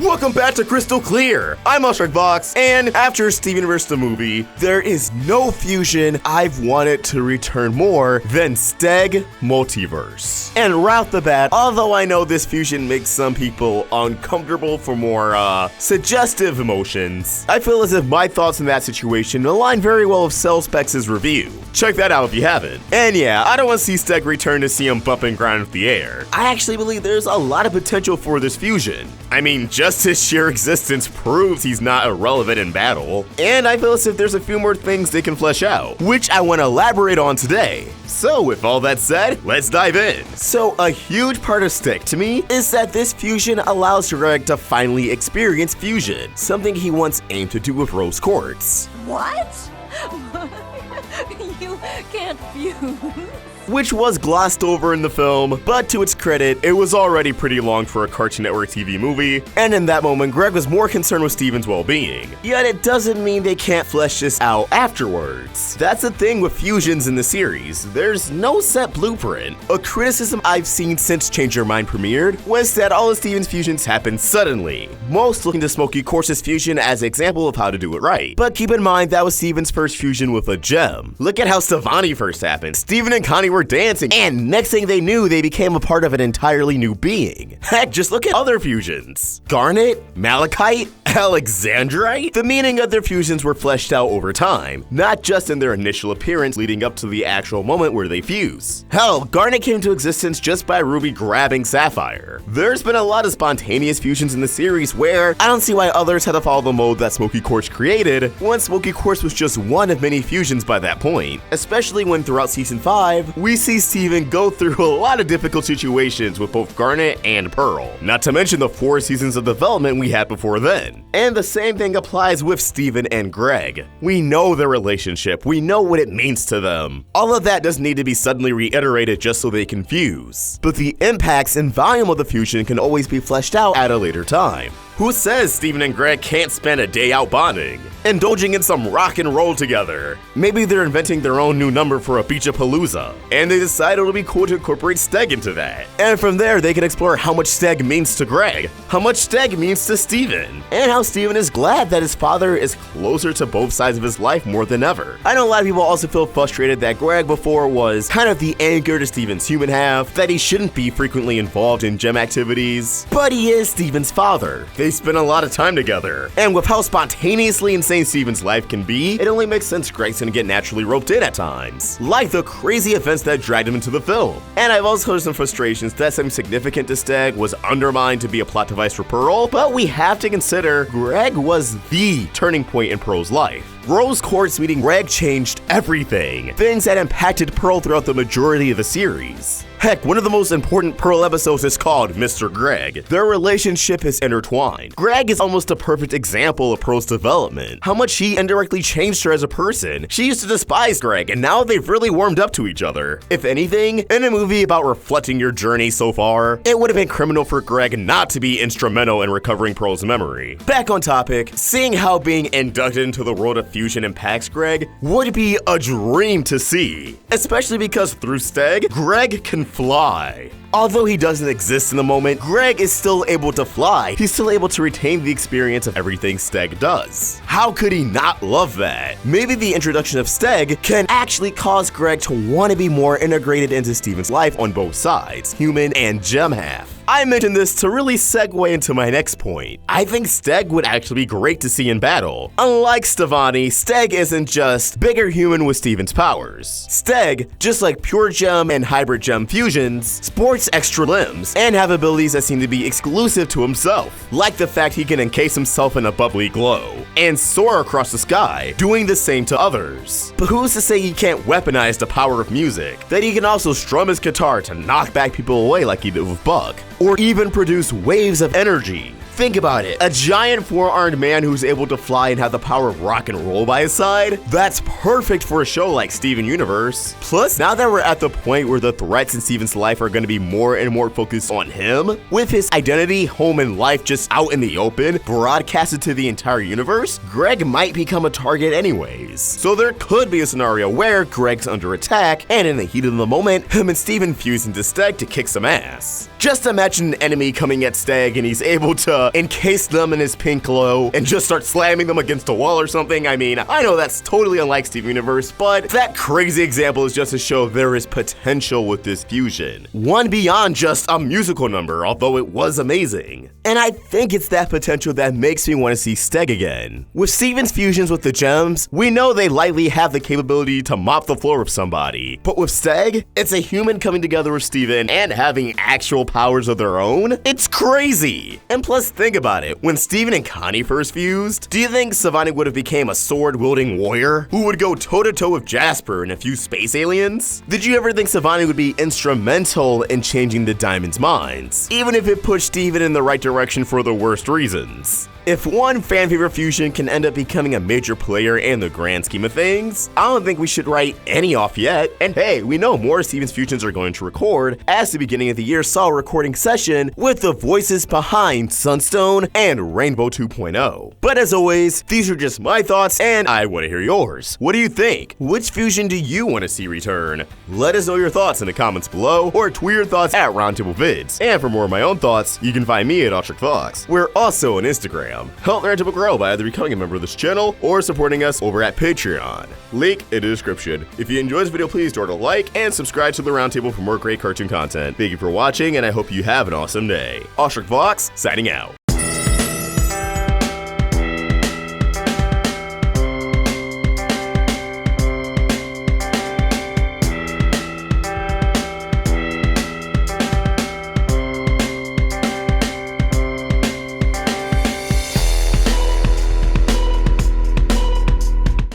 Welcome back to Crystal Clear. I'm Box, and after Steven Universe the movie, there is no fusion I've wanted to return more than Steg Multiverse. And right off the bat, although I know this fusion makes some people uncomfortable for more suggestive emotions, I feel as if my thoughts in that situation align very well with Cell Specs' review. Check that out if you haven't. And yeah, I don't want to see Steg return to see him bump and grind with the air. I actually believe there's a lot of potential for this fusion. I mean, just his sheer existence proves he's not irrelevant in battle, and I feel as if there's a few more things they can flesh out, which I want to elaborate on today. So with all that said, let's dive in. So a huge part of Steg to me is that this fusion allows Greg to finally experience fusion, something he once aimed to do with Rose Quartz. What? You can't fuse. Which was glossed over in the film, but to its credit, it was already pretty long for a Cartoon Network TV movie, and in that moment, Greg was more concerned with Steven's well-being. Yet it doesn't mean they can't flesh this out afterwards. That's the thing with fusions in the series, there's no set blueprint. A criticism I've seen since Change Your Mind premiered was that all of Steven's fusions happen suddenly, most looking to Smokey Quartz's fusion as an example of how to do it right. But keep in mind that was Steven's first fusion with a gem. Look at how Stevonnie first happened. Steven and Connie were dancing, and next thing they knew, they became a part of an entirely new being. Heck, just look at other fusions. Garnet, Malachite, Alexandrite? The meaning of their fusions were fleshed out over time, not just in their initial appearance leading up to the actual moment where they fuse. Hell, Garnet came to existence just by Ruby grabbing Sapphire. There's been a lot of spontaneous fusions in the series where I don't see why others had to follow the mode that Smokey Quartz created, when Smokey Quartz was just one of many fusions by that point, especially when throughout Season 5, we see Steven go through a lot of difficult situations with both Garnet and Pearl, not to mention the 4 seasons of development we had before then. And the same thing applies with Steven and Greg. We know their relationship, we know what it means to them. All of that doesn't need to be suddenly reiterated just so they can fuse, but the impacts and volume of the fusion can always be fleshed out at a later time. Who says Steven and Greg can't spend a day out bonding, indulging in some rock and roll together? Maybe they're inventing their own new number for a Beach-a-Palooza, and they decide it'll be cool to incorporate Steg into that. And from there, they can explore how much Steg means to Greg, how much Steg means to Steven, and how Steven is glad that his father is closer to both sides of his life more than ever. I know a lot of people also feel frustrated that Greg before was kind of the anchor to Steven's human half, that he shouldn't be frequently involved in gem activities, but he is Steven's father. They spend a lot of time together, and with how spontaneously insane Steven's life can be, it only makes sense Greg's gonna get naturally roped in at times, like the crazy events that dragged him into the film. And I've also heard some frustrations that something significant to Steg was undermined to be a plot device for Pearl, but we have to consider Greg was the turning point in Pearl's life. Rose Quartz meeting Greg changed everything, things that impacted Pearl throughout the majority of the series. Heck, one of the most important Pearl episodes is called Mr. Greg. Their relationship is intertwined. Greg is almost a perfect example of Pearl's development, how much he indirectly changed her as a person. She used to despise Greg, and now they've really warmed up to each other. If anything, in a movie about reflecting your journey so far, it would have been criminal for Greg not to be instrumental in recovering Pearl's memory. Back on topic, seeing how being inducted into the world of fusion impacts Greg would be a dream to see, especially because through Steg, Greg can fly. Although he doesn't exist in the moment, Greg is still able to fly. He's still able to retain the experience of everything Steg does. How could he not love that? Maybe the introduction of Steg can actually cause Greg to want to be more integrated into Steven's life on both sides, human and gem half. I mentioned this to really segue into my next point. I think Steg would actually be great to see in battle. Unlike Stevonnie, Steg isn't just bigger human with Steven's powers. Steg, just like pure gem and hybrid gem fusions, sports extra limbs and have abilities that seem to be exclusive to himself, like the fact he can encase himself in a bubbly glow and soar across the sky, doing the same to others. But who's to say he can't weaponize the power of music, that he can also strum his guitar to knock back people away like he did with Buck, or even produce waves of energy. Think about it, a giant 4-armed man who's able to fly and have the power of rock and roll by his side? That's perfect for a show like Steven Universe. Plus, now that we're at the point where the threats in Steven's life are going to be more and more focused on him, with his identity, home, and life just out in the open, broadcasted to the entire universe, Greg might become a target anyways. So there could be a scenario where Greg's under attack, and in the heat of the moment, him and Steven fuse into Steg to kick some ass. Just imagine an enemy coming at Steg and he's able to encase them in his pink glow and just start slamming them against a wall or something. I mean, I know that's totally unlike Steven Universe, but that crazy example is just to show there is potential with this fusion. One beyond just a musical number, although it was amazing. And I think it's that potential that makes me want to see Steg again. With Steven's fusions with the gems, we know they likely have the capability to mop the floor with somebody. But with Steg, it's a human coming together with Steven and having actual powers of their own? It's crazy! And plus, think about it. When Steven and Connie first fused, do you think Savani would have became a sword-wielding warrior who would go toe-to-toe with Jasper and a few space aliens? Did you ever think Savani would be instrumental in changing the Diamond's minds, even if it pushed Steven in the right direction for the worst reasons? If one fan favorite fusion can end up becoming a major player in the grand scheme of things, I don't think we should write any off yet. And hey, we know more Steven's fusions are going to record, as the beginning of the year saw a recording session with the voices behind Sunstone and Rainbow 2.0. But as always, these are just my thoughts and I want to hear yours. What do you think? Which fusion do you want to see return? Let us know your thoughts in the comments below or tweet your thoughts at Roundtable Vids. And for more of my own thoughts, you can find me at ARTWITHKODA. We're also on Instagram. Help the Roundtable grow by either becoming a member of this channel or supporting us over at Patreon. Link in the description. If you enjoyed this video, please do a like and subscribe to the Roundtable for more great cartoon content. Thank you for watching, and I hope you have an awesome day. ARTWITHKODA signing out.